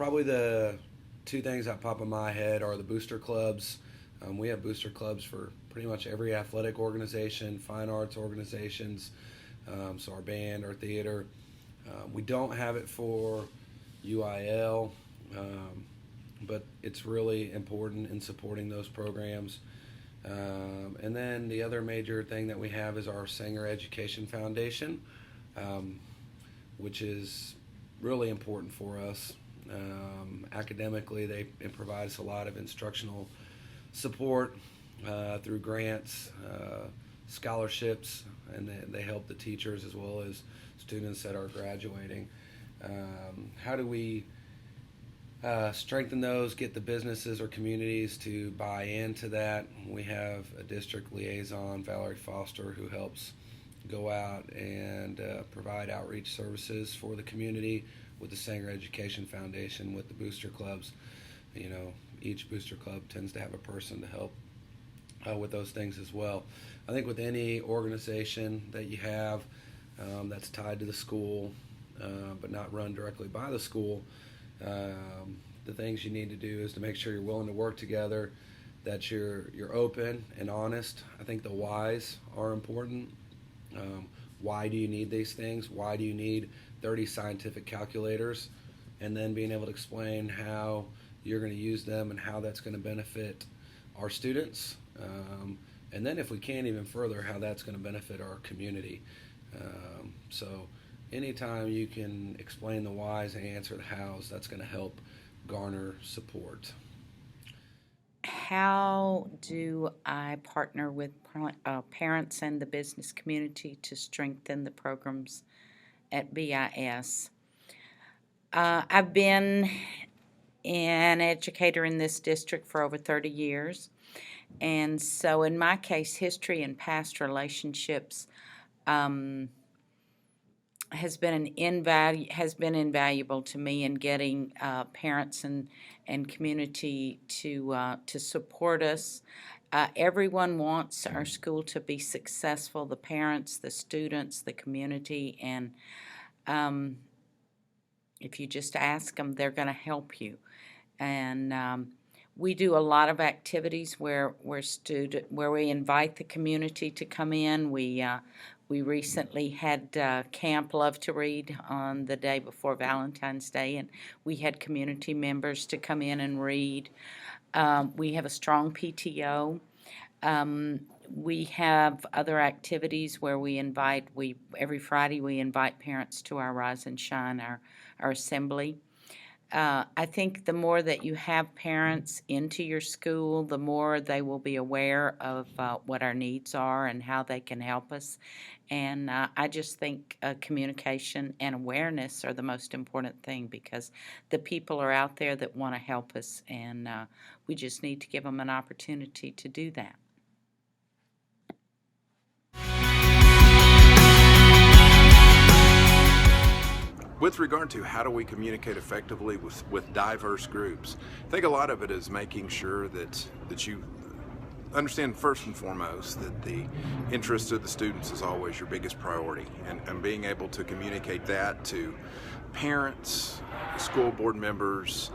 Probably the two things that pop in my head are the booster clubs. We have booster clubs for pretty much every athletic organization, fine arts organizations, so our band, our theater. We don't have it for UIL, but it's really important in supporting those programs. And then the other major thing that we have is our Sanger Education Foundation, which is really important for us. Academically, it provides a lot of instructional support through grants, scholarships, and they help the teachers as well as students that are graduating. How do we strengthen those, get the businesses or communities to buy into that? We have a district liaison, Valerie Foster, who helps go out and provide outreach services for the community with the Sanger Education Foundation, with the booster clubs. Each booster club tends to have a person to help with those things as well. I think with any organization that you have that's tied to the school but not run directly by the school, the things you need to do is to make sure you're willing to work together, that you're open and honest. I think the whys are important. Why do you need these things? Why do you need 30 scientific calculators? And then being able to explain how you're going to use them and how that's going to benefit our students. And then if we can even further, how that's going to benefit our community. So anytime you can explain the whys and answer the hows, that's going to help garner support. How do I partner with parents and the business community to strengthen the programs at BIS? I've been an educator in this district for over 30 years, and so in my case, history and past relationships has been invaluable to me in getting parents and community to support us. Everyone wants our school to be successful, the parents, the students, the community, and if you just ask them, they're going to help you. And we do a lot of activities where we invite the community to come in. We recently had Camp Love to Read on the day before Valentine's Day, and we had community members to come in and read. We have a strong PTO. We have other activities where every Friday we invite parents to our Rise and Shine, our assembly. I think the more that you have parents into your school, the more they will be aware of what our needs are and how they can help us. And I just think communication and awareness are the most important thing, because the people are out there that want to help us, and we just need to give them an opportunity to do that. With regard to how do we communicate effectively with diverse groups, I think a lot of it is making sure that you understand first and foremost that the interest of the students is always your biggest priority, and being able to communicate that to parents, school board members,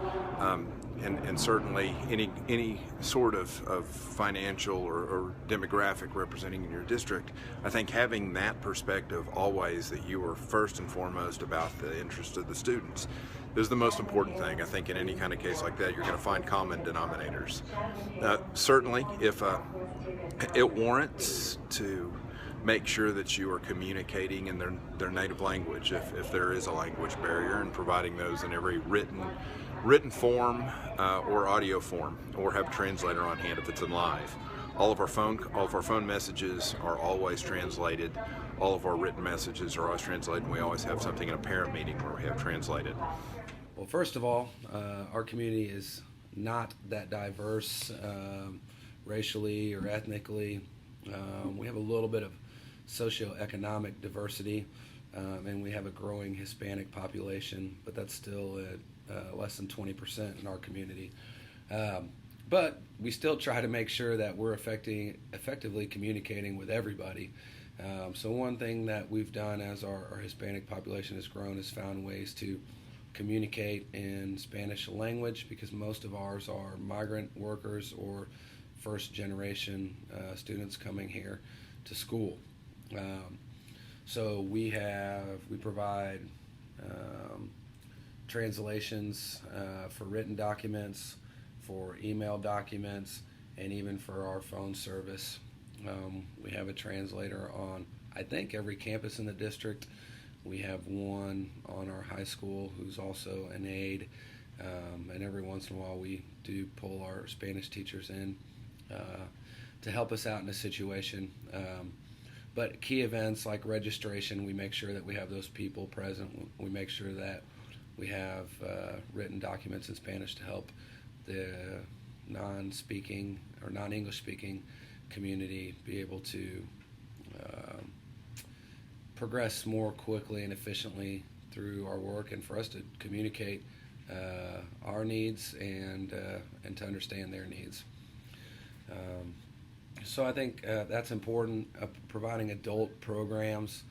and certainly any sort of financial or demographic representing in your district. I think having that perspective always, that you are first and foremost about the interest of the students, is the most important thing. I think in any kind of case like that, you're going to find common denominators. Certainly, if it warrants to make sure that you are communicating in their native language, if there is a language barrier, and providing those in every written form or audio form, or have a translator on hand if it's in live. All of our phone messages are always translated. All of our written messages are always translated, and we always have something in a parent meeting where we have translated. Well, first of all, our community is not that diverse racially or ethnically. We have a little bit of socioeconomic diversity, and we have a growing Hispanic population, but that's still at less than 20% in our community. But we still try to make sure that we're effectively communicating with everybody. So one thing that we've done as our Hispanic population has grown is found ways to communicate in Spanish language because most of ours are migrant workers or first generation students coming here to school. So we provide translations for written documents, for email documents, and even for our phone service. We have a translator on, I think, every campus in the district. We have one on our high school who's also an aide, and every once in a while we do pull our Spanish teachers in to help us out in a situation. But key events like registration, we make sure that we have those people present. We make sure that we have written documents in Spanish to help the non-speaking or non-English speaking community be able to progress more quickly and efficiently through our work, and for us to communicate our needs and to understand their needs. So I think that's important. Providing adult programs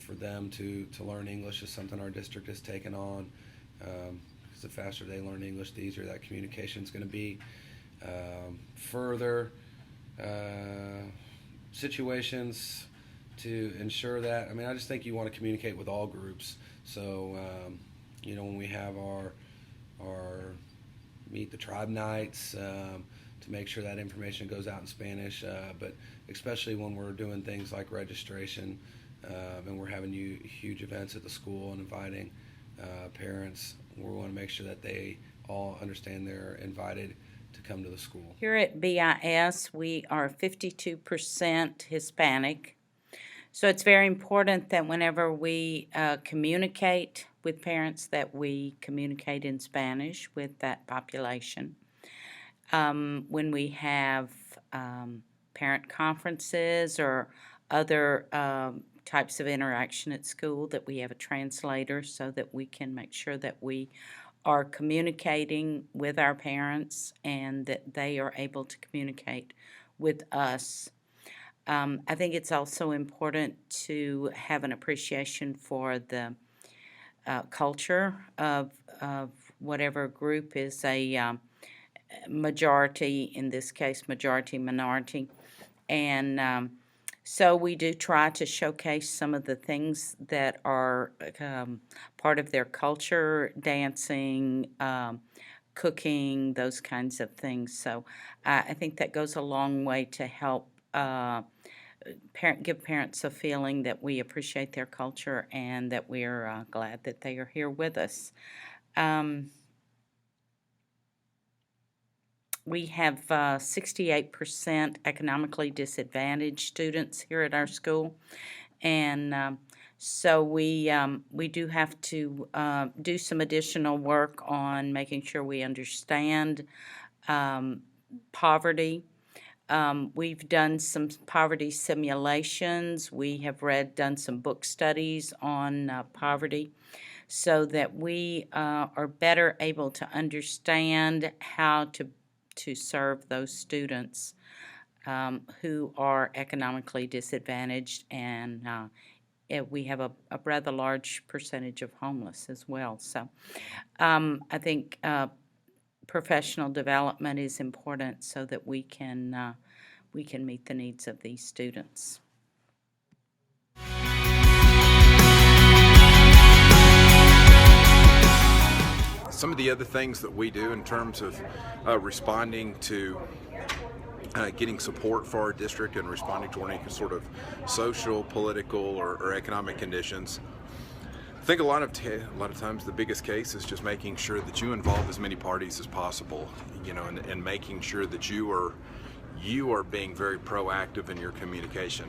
for them to learn English is something our district has taken on. Because the faster they learn English, the easier that communication is going to be. Further situations to ensure that, I just think you want to communicate with all groups. So, when we have our Meet the Tribe nights, to make sure that information goes out in Spanish, but especially when we're doing things like registration, and we're having huge events at the school and inviting parents, we want to make sure that they all understand they're invited to come to the school. Here at BIS, we are 52% Hispanic. So it's very important that whenever we communicate with parents that we communicate in Spanish with that population. When we have parent conferences or other types of interaction at school, that we have a translator so that we can make sure that we are communicating with our parents and that they are able to communicate with us. I think it's also important to have an appreciation for the culture of whatever group is a majority, in this case majority minority, and so we do try to showcase some of the things that are part of their culture, dancing, cooking, those kinds of things. So I think that goes a long way to help give parents a feeling that we appreciate their culture and that we're glad that they are here with us. We have 68% economically disadvantaged students here at our school, and so we do have to do some additional work on making sure we understand poverty. We've done some poverty simulations. We have done some book studies on poverty so that we are better able to understand how to serve those students who are economically disadvantaged, and we have a rather large percentage of homeless as well. So I think professional development is important so that we can meet the needs of these students. Some of the other things that we do in terms of responding to getting support for our district and responding to any sort of social, political, or economic conditions. I think a lot of times the biggest case is just making sure that you involve as many parties as possible, and making sure that you are being very proactive in your communication,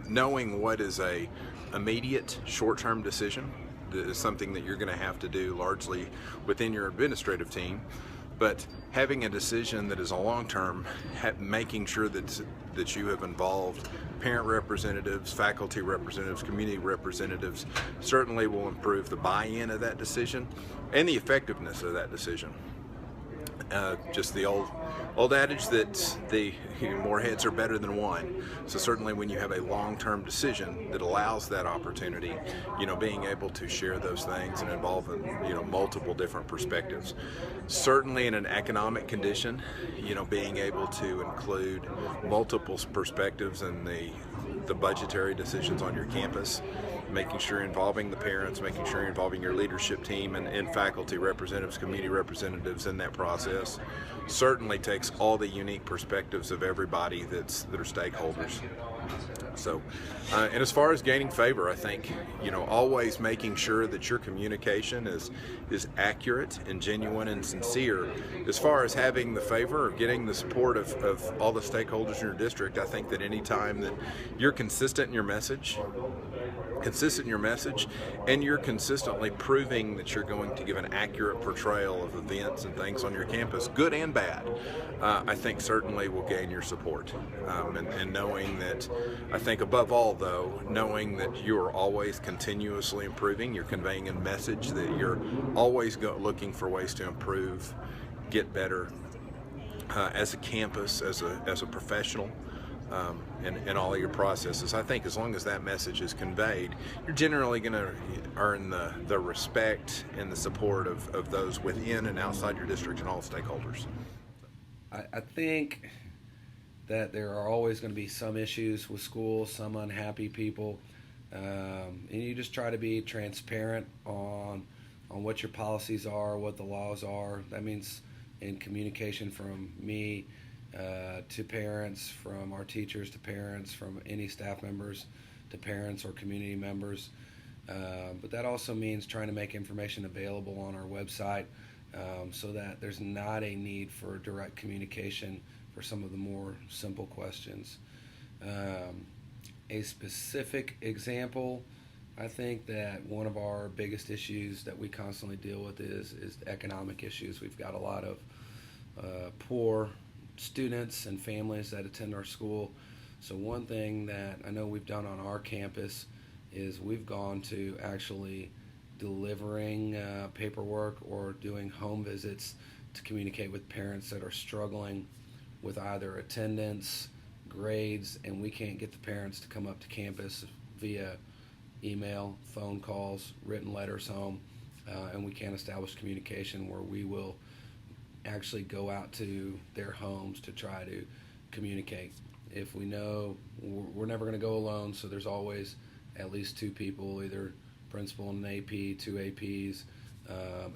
knowing what is a immediate short-term decision. That is something that you're going to have to do largely within your administrative team, but having a decision that is a long-term, making sure that you have involved parent representatives, faculty representatives, community representatives, certainly will improve the buy-in of that decision and the effectiveness of that decision. Just the old adage that the more heads are better than one. So certainly when you have a long-term decision that allows that opportunity, being able to share those things and involve multiple different perspectives. Certainly in an economic condition, being able to include multiple perspectives in the budgetary decisions on your campus, making sure you're involving the parents, making sure you're involving your leadership team and faculty representatives, community representatives in that process, certainly takes all the unique perspectives of everybody that are stakeholders. So, and as far as gaining favor, I think always making sure that your communication is accurate and genuine and sincere. As far as having the favor or getting the support of all the stakeholders in your district, I think that any time that you're consistent in your message, and you're consistently proving that you're going to give an accurate portrayal of events and things on your campus, good and bad, I think certainly will gain your support. And knowing that, I think above all though, knowing that you're always continuously improving, you're conveying a message that you're always looking for ways to improve, get better as a campus, as a professional. In all of your processes. I think as long as that message is conveyed, you're generally going to earn the respect and the support of those within and outside your district and all stakeholders. I think that there are always going to be some issues with schools, some unhappy people, and you just try to be transparent on what your policies are, what the laws are. That means in communication from me to parents, from our teachers to parents, from any staff members to parents or community members. But that also means trying to make information available on our website so that there's not a need for direct communication for some of the more simple questions. A specific example, I think that one of our biggest issues that we constantly deal with is economic issues. We've got a lot of poor students and families that attend our school. So one thing that I know we've done on our campus is we've gone to actually delivering paperwork or doing home visits to communicate with parents that are struggling with either attendance, grades, and we can't get the parents to come up to campus via email, phone calls, written letters home, and we can't establish communication where we will actually go out to their homes to try to communicate. If we know we're never going to go alone, so there's always at least two people, either principal and an AP, two APs,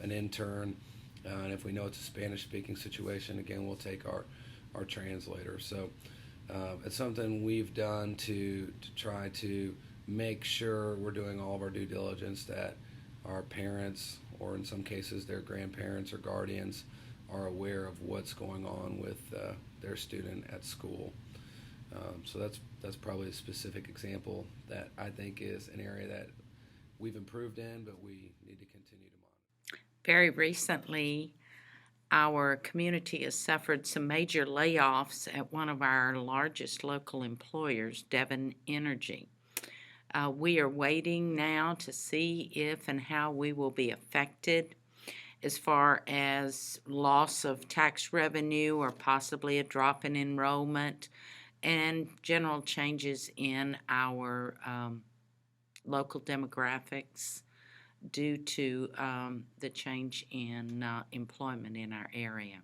an intern, and if we know it's a Spanish-speaking situation, again, we'll take our translator. So it's something we've done to try to make sure we're doing all of our due diligence, that our parents, or in some cases their grandparents or guardians, are aware of what's going on with their student at school. So that's probably a specific example that I think is an area that we've improved in, but we need to continue to monitor. Very recently, our community has suffered some major layoffs at one of our largest local employers, Devon Energy. We are waiting now to see if and how we will be affected as far as loss of tax revenue or possibly a drop in enrollment and general changes in our local demographics due to the change in employment in our area.